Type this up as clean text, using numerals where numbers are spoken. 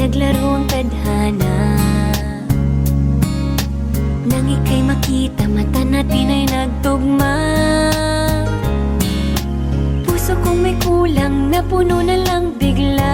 naglaro ang tadhana. Nang ika'y makita, mata natin ay nagtugma. Puso kong may kulang, napuno na lang bigla.